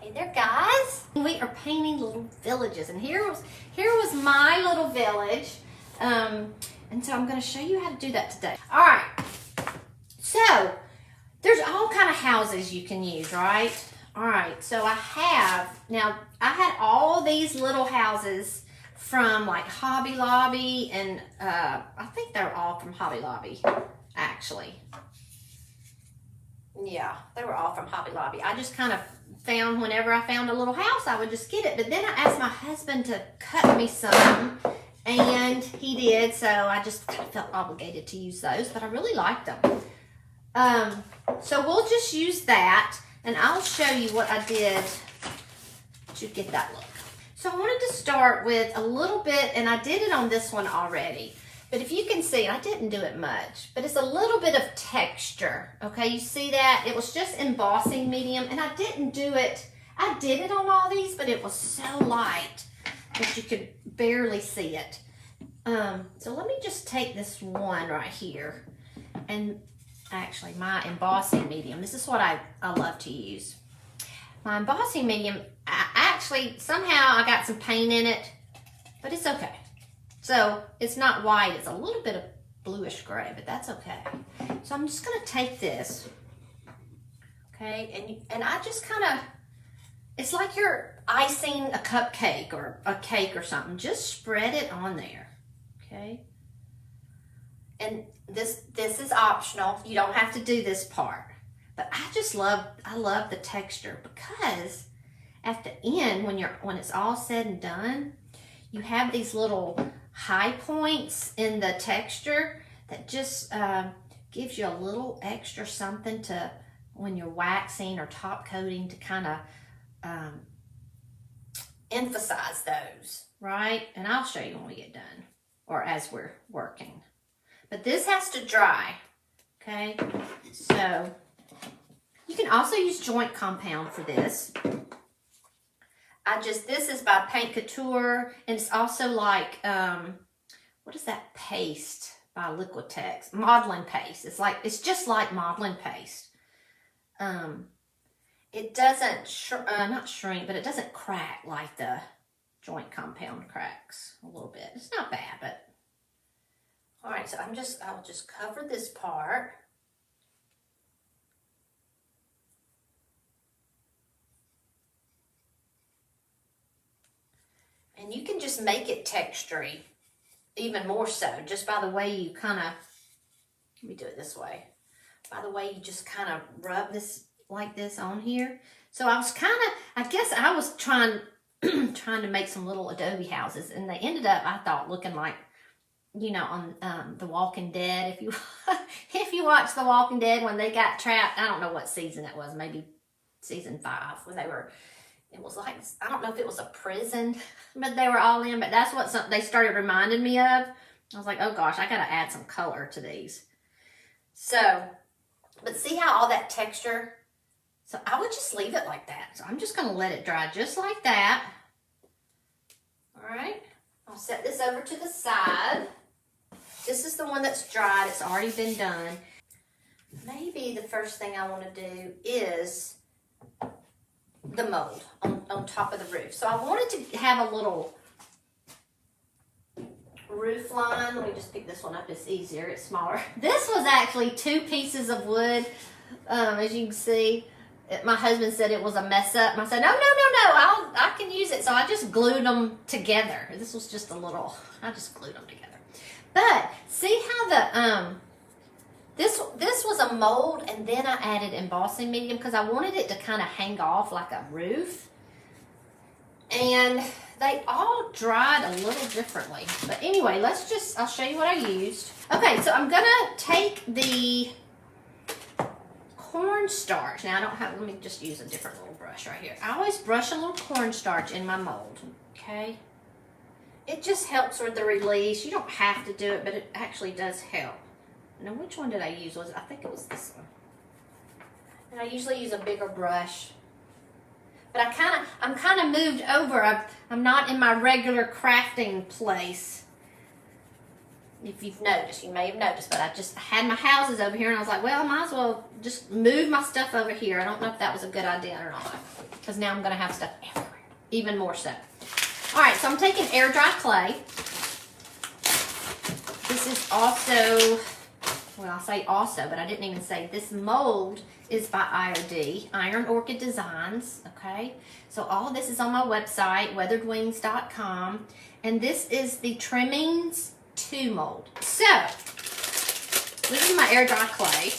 Hey there, guys. We are painting little villages, and here was my little village. And so I'm going to show you how to do that today. All right. So there's all kind of houses you can use, right? All right. So I had all these little houses from like Hobby Lobby, and I think they're all from Hobby Lobby, actually. Yeah, they were all from Hobby Lobby. I just kind of found, whenever I found a little house, I would just get it. But then I asked my husband to cut me some, and he did. So I just kind of felt obligated to use those, but I really liked them. So we'll just use that, and I'll show you what I did to get that look. So I wanted to start with a little bit, and I did it on this one already. But if you can see, I didn't do it much, but it's a little bit of texture, okay? You see that? It was just embossing medium, and I didn't do it. I did it on all these, but it was so light that you could barely see it. So let me just take this one right here, and actually my embossing medium, this is what I love to use. My embossing medium, somehow I got some paint in it, but it's okay. So it's not white, it's a little bit of bluish gray, but that's okay. So I'm just gonna take this, okay, and I just kind of, it's like you're icing a cupcake or a cake or something. Just spread it on there, okay? And this is optional. You don't have to do this part, but I love the texture, because at the end, when it's all said and done, you have these little high points in the texture that just gives you a little extra something to, when you're waxing or top coating, to kind of emphasize those, right? And I'll show you when we get done, or as we're working. But this has to dry, okay? So you can also use joint compound for this. This is by Paint Couture, and it's also like, what is that paste by Liquitex? Modeling paste. It's just like modeling paste. It doesn't, not shrink, but it doesn't crack like the joint compound cracks a little bit. It's not bad, but. All right, so I'll just cover this part. And you can just make it textury, even more so, just by the way you kind of, let me do it this way, by the way you just kind of rub this like this on here. So I was I guess I was trying to make some little adobe houses, and they ended up, I thought, looking like, you know, on The Walking Dead. If you watch The Walking Dead, when they got trapped, I don't know what season it was, maybe season 5, when they were, it was like, I don't know if it was a prison, but they were all in, but that's what they started reminding me of. I was like, oh gosh, I gotta add some color to these. So, but see how all that texture, so I would just leave it like that. So I'm just gonna let it dry just like that. All right, I'll set this over to the side. This is the one that's dried, it's already been done. Maybe the first thing I wanna do is the mold on top of the roof. So I wanted to have a little roof line. Let me just pick this one up, it's easier, it's smaller. This was actually 2 pieces of wood, as you can see. My husband said it was a mess up, and I said, no, I can use it. So I just glued them together. This was just I just glued them together. But see how the, this was a mold, and then I added embossing medium because I wanted it to kind of hang off like a roof. And they all dried a little differently. But anyway, I'll show you what I used. Okay, so I'm gonna take the cornstarch. Now let me just use a different little brush right here. I always brush a little cornstarch in my mold, okay? It just helps with the release. You don't have to do it, but it actually does help. Now, which one did I use? I think it was this one. And I usually use a bigger brush. But I'm kind of moved over. I'm not in my regular crafting place. if you've noticed, you may have noticed, but I just had my houses over here and I was like, well, I might as well just move my stuff over here. I don't know if that was a good idea or not, because now I'm going to have stuff everywhere, even more so. All right, so I'm taking air dry clay. This is also, well, I'll say also, but I didn't even say this mold is by IOD, Iron Orchid Designs, okay? So all of this is on my website, weatheredwings.com, and this is the Trimmings 2 mold. So, this is my air dry clay.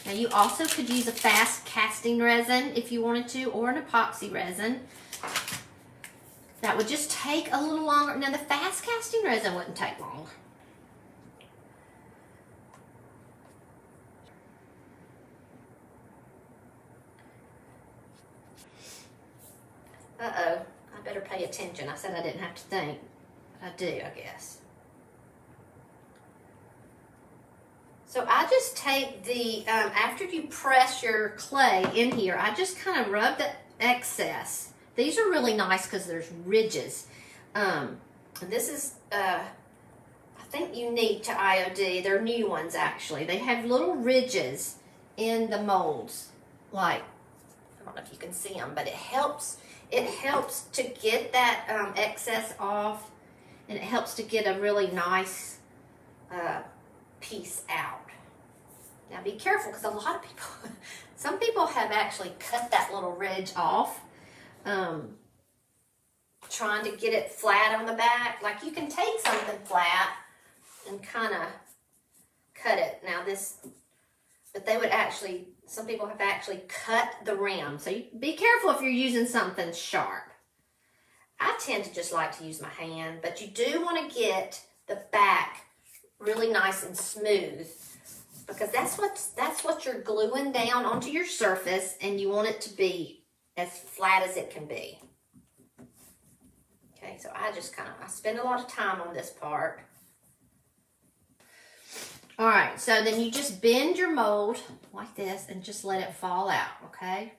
Now you also could use a fast casting resin if you wanted to, or an epoxy resin. That would just take a little longer. Now the fast casting resin wouldn't take long. Uh-oh, I better pay attention. I said I didn't have to think. I do, I guess. So I just take the, after you press your clay in here, I just kind of rub the excess. These are really nice because there's ridges. This is, I think, unique to IOD. They're new ones, actually. They have little ridges in the molds. Like, I don't know if you can see them, but it helps to get that excess off, and it helps to get a really nice piece out. Now be careful, because a lot of people, some people have actually cut that little ridge off, trying to get it flat on the back. Like, you can take something flat and kind of cut it. Now this, but they would actually, some people have actually cut the rim. So you, be careful if you're using something sharp. I tend to just like to use my hand, but you do want to get the back really nice and smooth, because that's what you're gluing down onto your surface, and you want it to be as flat as it can be. Okay, so I spend a lot of time on this part. All right, so then you just bend your mold like this and just let it fall out, okay?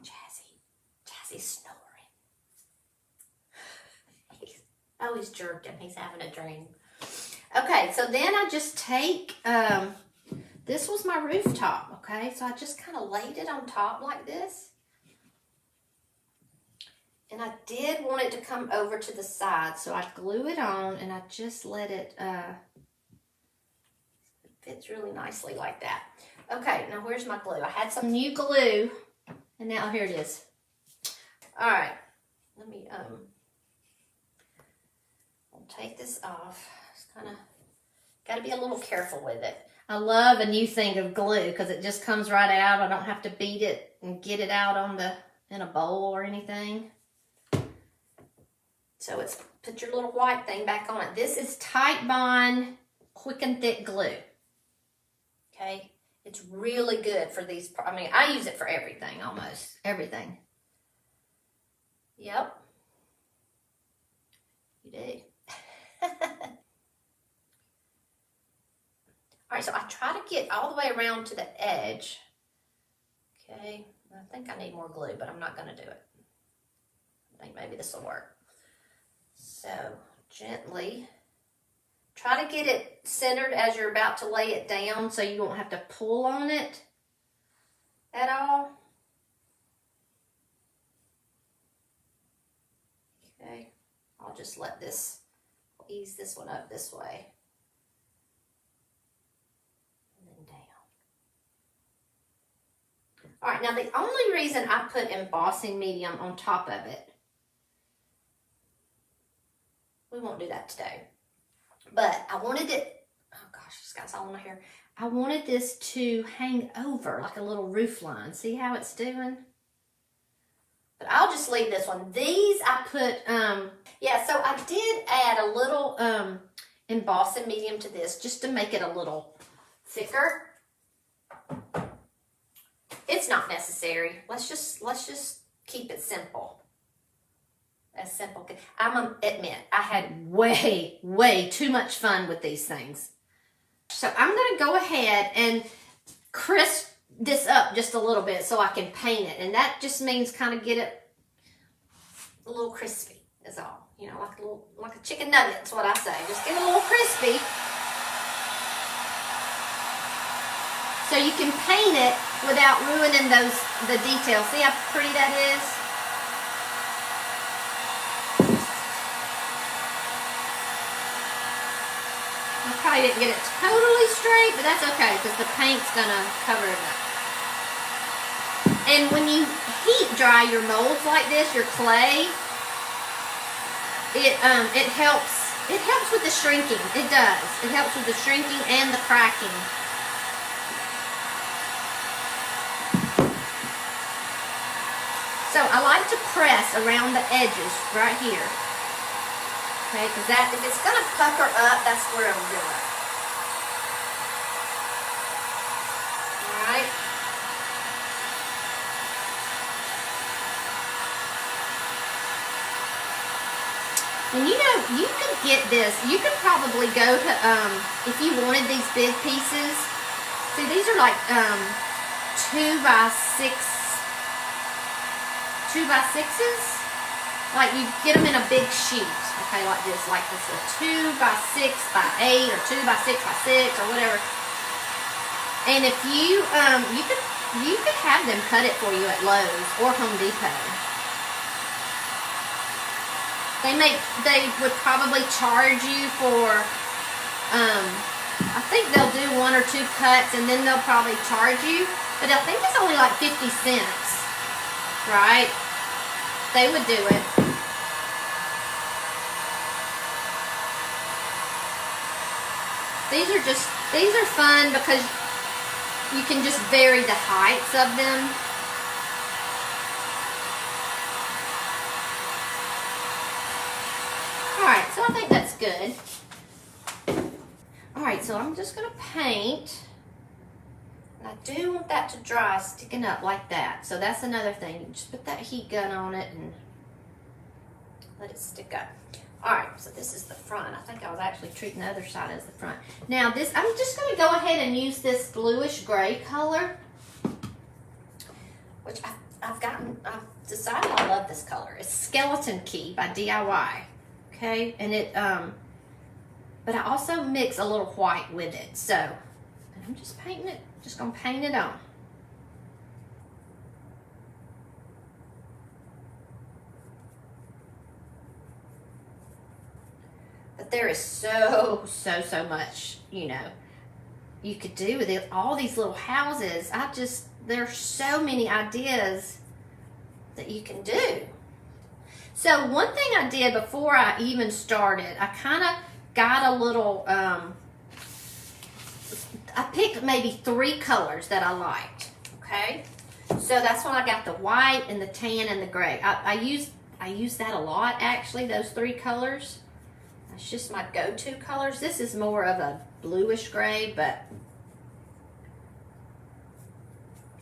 Jazzy's snoring. He's jerking. He's having a dream. Okay, so then I just take, this was my rooftop, okay? So I just kind of laid it on top like this. And I did want it to come over to the side, so I glue it on and I just let it, it fits really nicely like that. Okay, now where's my glue? I had some new glue, and now here it is. All right, let me, I'll take this off. Kind of got to be a little careful with it. I love a new thing of glue because it just comes right out. I don't have to beat it and get it out on in a bowl or anything. So it's, put your little white thing back on it. This is Tight Bond Quick and Thick Glue. Okay, it's really good for these. I mean, I use it for everything, almost everything. Yep, you do. All right, so I try to get all the way around to the edge. Okay, I think I need more glue, but I'm not going to do it. I think maybe this will work. So gently try to get it centered as you're about to lay it down, so you won't have to pull on it at all. Okay, I'll just let this, ease this one up this way. And then down. All right, now the only reason I put embossing medium on top of it, we won't do that today, but I wanted it, oh gosh, this guy's all in my hair. I wanted this to hang over like a little roof line. See how it's doing? But I'll just leave this one. These I put, yeah, so I did add a little embossing medium to this just to make it a little thicker. It's not necessary. Let's just keep it simple. As simple. I'm gonna admit, I had way too much fun with these things. So I'm gonna go ahead and crisp this up just a little bit so I can paint it. And that just means kind of get it a little crispy is all. you know, like a chicken nugget, that's what I say. Just get a little crispy. So you can paint it without ruining the details. See how pretty that is? I probably didn't get it totally straight, but that's okay because the paint's gonna cover it up. And when you heat dry your molds like this, your clay, it helps with the shrinking. It does. It helps with the shrinking and the cracking. So I like to press around the edges right here. Okay, because if it's gonna pucker up, that's where it'll go up. All right. And you know, you could get this. You could probably go to if you wanted these big pieces. See, these are like 2x6s. Like you get them in a big sheet. Okay, like this, a 2x6x8 or 2x6x6 or whatever. And if you could have them cut it for you at Lowe's or Home Depot. They would probably charge you for I think they'll do 1 or 2 cuts and then they'll probably charge you. But I think it's only like 50 cents. Right? They would do it. These are fun because you can just vary the heights of them. Alright, so I think that's good. Alright, so I'm just going to paint. And I do want that to dry, sticking up like that. So that's another thing. You just put that heat gun on it and let it stick up. Alright, so this is the front. I think I was actually treating the other side as the front. Now this, I'm just going to go ahead and use this bluish gray color. Which I've decided I love this color. It's Skeleton Key by DIY. Okay, and it, but I also mix a little white with it. So, and I'm just painting it, just going to paint it on. There is so much, you know, you could do with it. All these little houses, there's so many ideas that you can do. So one thing I did before I even started, I kind of got a little, I picked maybe 3 colors that I liked, okay? So that's when I got the white and the tan and the gray. I use that a lot, actually, those 3 colors. It's just my go-to colors. This is more of a bluish gray, but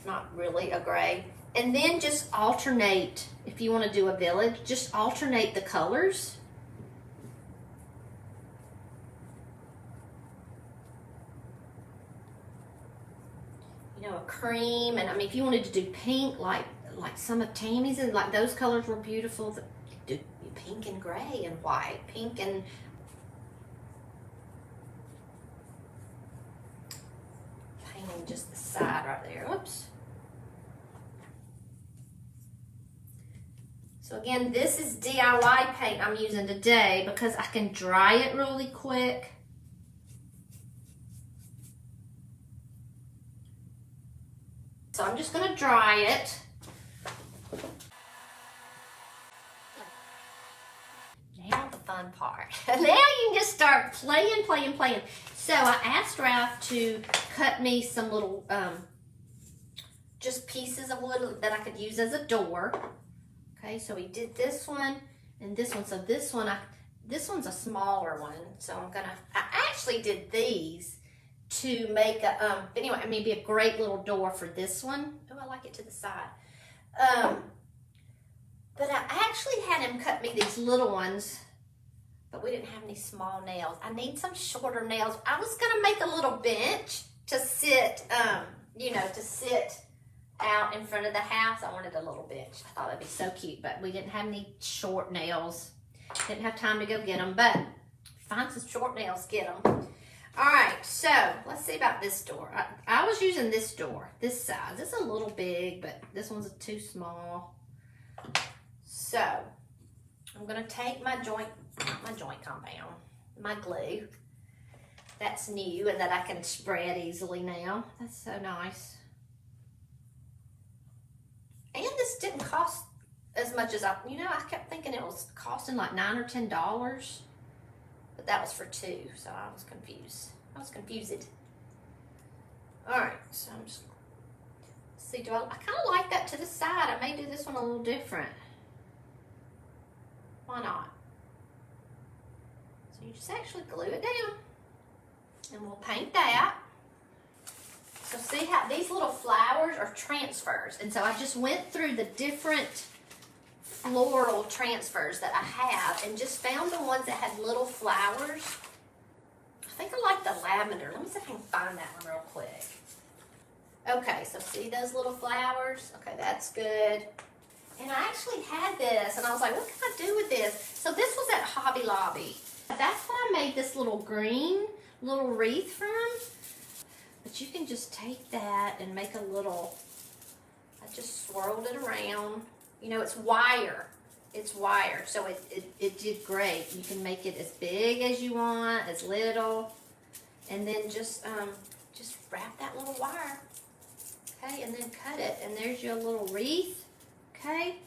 not really a gray. And then just alternate, if you want to do a village, just alternate the colors. You know, a cream, and I mean, if you wanted to do pink, like some of Tammy's, and like those colors were beautiful. Do pink and gray and white, pink and painting just the side right there. Oops. So again, this is DIY paint I'm using today because I can dry it really quick. So I'm just going to dry it. Now the fun part. Now you can just start playing. So I asked Ralph to cut me some little, just pieces of wood that I could use as a door. Okay, so he did this one and this one. So this one's a smaller one. So I actually did these to make a, anyway, I mean, be a great little door for this one. Oh, I like it to the side. But I actually had him cut me these little ones, but we didn't have any small nails. I need some shorter nails. I was gonna make a little bench to sit, you know, to sit out in front of the house. I wanted a little bench. I thought that'd be so cute, but we didn't have any short nails. Didn't have time to go get them, but find some short nails, get them. All right, so let's see about this door. I was using this door, this size. It's a little big, but this one's too small. So I'm gonna take my joint compound, my glue. That's new and that I can spread easily now. That's so nice. And this didn't cost as much as I kept thinking it was costing like $9 or $10, but that was for 2, so I was confused. I was confused. All right, so I'm just, see, I kind of like that to the side. I may do this one a little different. Why not? So you just actually glue it down, and we'll paint that. So see how these little flowers are transfers, and so I just went through the different floral transfers that I have and just found the ones that had little flowers. I think I like the lavender. Let me see if I can find that one real quick. Okay, so see those little flowers? Okay, that's good. And I actually had this, and I was like, what can I do with this? So this was at Hobby Lobby. That's what I made this little green little wreath from. But you can just take that and make a little, I just swirled it around. You know, it's wire. It's wire, so it did great. You can make it as big as you want, as little, and then just wrap that little wire, okay, and then cut it, and there's your little wreath, okay?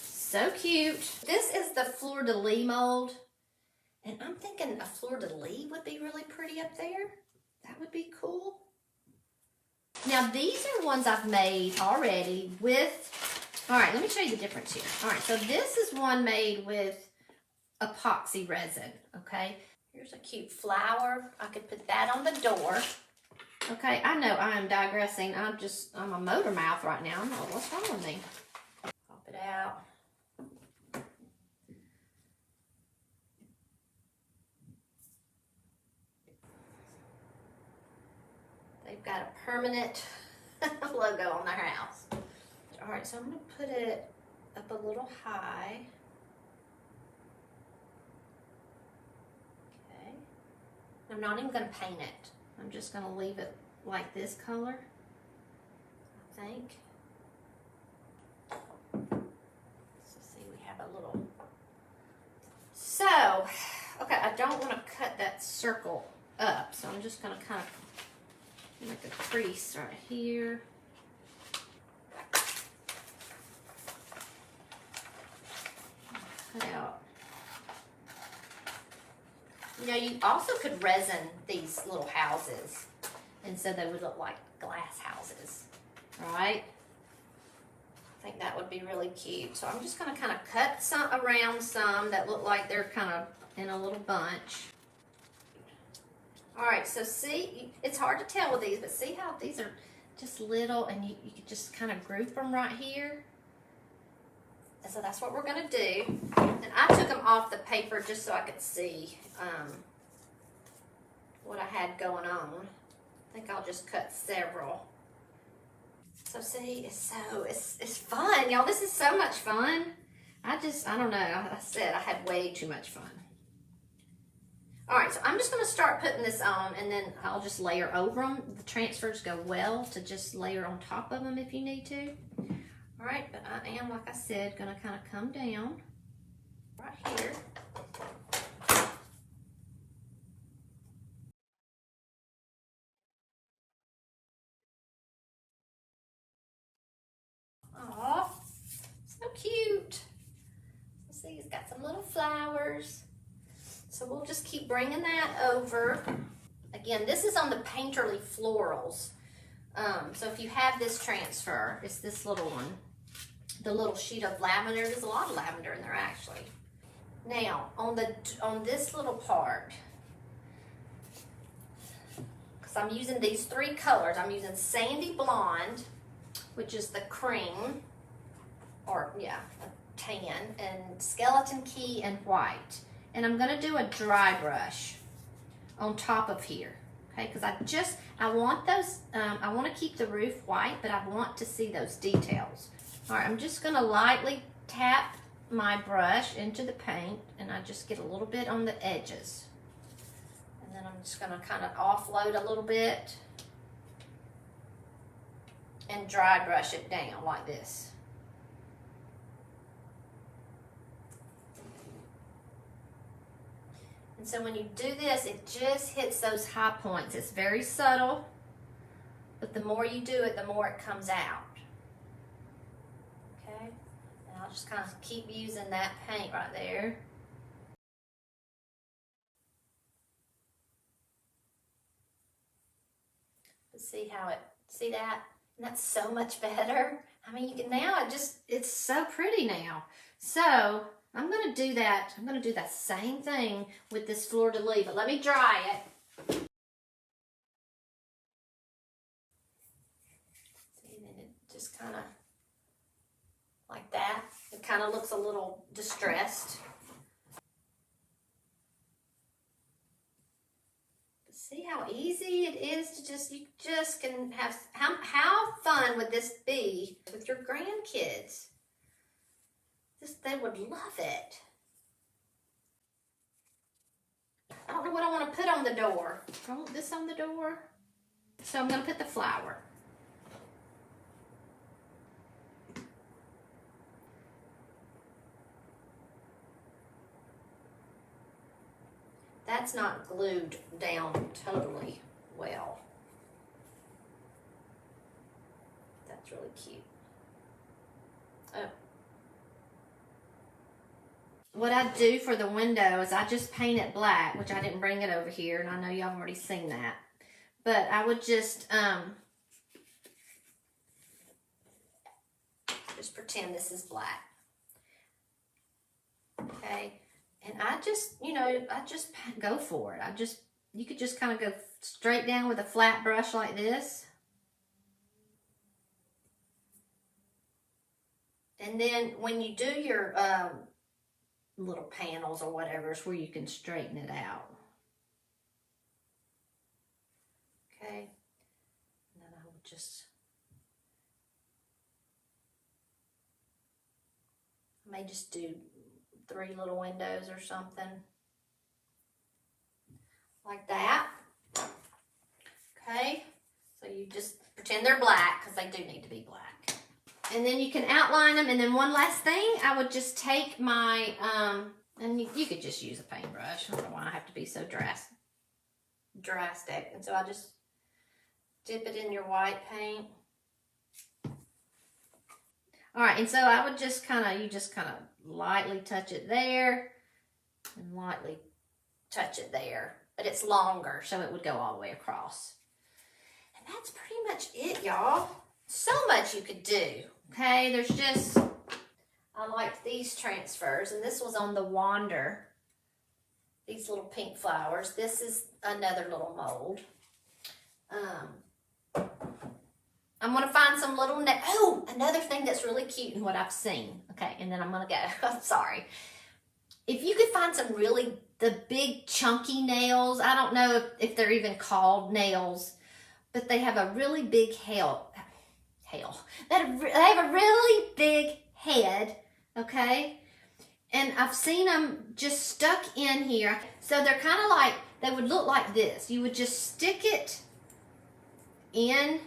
So cute. This is the fleur-de-lis mold, and I'm thinking a fleur-de-lis would be really pretty up there. That would be cool. Now, these are ones I've made already with, all right, let me show you the difference here. All right, so this is one made with epoxy resin, okay? Here's a cute flower. I could put that on the door. Okay, I know I am digressing. I'm a motor mouth right now. I don't know what's wrong with me. Pop it out. They've got a permanent logo on their house. All right, so I'm gonna put it up a little high. Okay. I'm not even gonna paint it. I'm just gonna leave it like this color, I think. So see, we have a little. So, okay, I don't wanna cut that circle up, so I'm just gonna kind of make a crease right here. Cut out. You know, you also could resin these little houses, and so they would look like glass houses, right? I think that would be really cute. So I'm just going to kind of cut some around some that look like they're kind of in a little bunch. All right, so see, it's hard to tell with these, but see how these are just little, and you can just kind of group them right here. And so that's what we're gonna do. And I took them off the paper just so I could see what I had going on. I think I'll just cut several. So see, it's fun, y'all. This is so much fun. I don't know. I said I had way too much fun. All right, so I'm just gonna start putting this on, and then I'll just layer over them. The transfers go well to just layer on top of them if you need to. All right, but I am, like I said, gonna kind of come down right here. Aw, so cute. So see, it's got some little flowers. So we'll just keep bringing that over. Again, this is on the Painterly Florals. So if you have this transfer, it's this little one. The little sheet of lavender. There's a lot of lavender in there actually. Now, on this little part, because I'm using these 3 colors. I'm using Sandy Blonde, which is the cream, or yeah, a tan, and Skeleton Key and white. And I'm gonna do a dry brush on top of here, okay? Because I want those, I want to keep the roof white, but I want to see those details. All right, I'm just gonna lightly tap my brush into the paint and I just get a little bit on the edges. And then I'm just gonna kind of offload a little bit and dry brush it down like this. And so when you do this, it just hits those high points. It's very subtle, but the more you do it, the more it comes out. Okay? And I'll just kind of keep using that paint right there. See how it, see that? And that's so much better. I mean, you can now, it's so pretty now. So I'm gonna do that. I'm gonna do that same thing with this fleur-de-lis, but let me dry it. See, then it just kind of like that. It kind of looks a little distressed. See how easy it is to you just can have, how fun would this be with your grandkids? They would love it. I don't know what I want to put on the door. I want this on the door. So I'm going to put the flower. That's not glued down totally well. That's really cute. Oh. What I do for the window is I just paint it black, which I didn't bring it over here, and I know y'all have already seen that. But I would just pretend this is black. Okay. And I just, you know, I just go for it. You could just kind of go straight down with a flat brush like this. And then when you do your little panels or whatever, is where you can straighten it out. Okay. And then I will just, I may just do 3 little windows or something like that. Okay, so you just pretend they're black because they do need to be black. And then you can outline them. And then one last thing, I would just take my and you could just use a paintbrush. I don't know why I have to be so drastic. And so I just dip it in your white paint. All right, and so I would just you just kind of lightly touch it there and lightly touch it there. But it's longer, so it would go all the way across. And that's pretty much it, y'all. So much you could do, okay? There's just, I liked these transfers, and this was on the Wander. These little pink flowers. This is another little mold. I'm going to find some little, another thing that's really cute in what I've seen. Okay, and then I'm going to go. I'm sorry. If you could find some really, the big chunky nails, I don't know if they're even called nails, but they have a really big they have a really big head, okay? And I've seen them just stuck in here. So they're kind of like, they would look like this. You would just stick it in,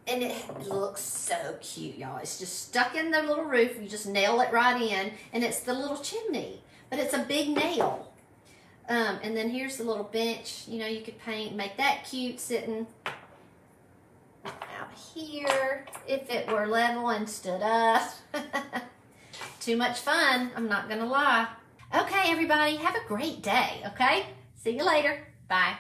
and it looks so cute, y'all. It's just stuck in the little roof. You just nail it right in, and it's the little chimney, but it's a big nail. And then here's the little bench. You know, you could paint, make that cute sitting out here if it were level and stood up. Too much fun, I'm not gonna lie. Okay, everybody, have a great day, okay? See you later. Bye.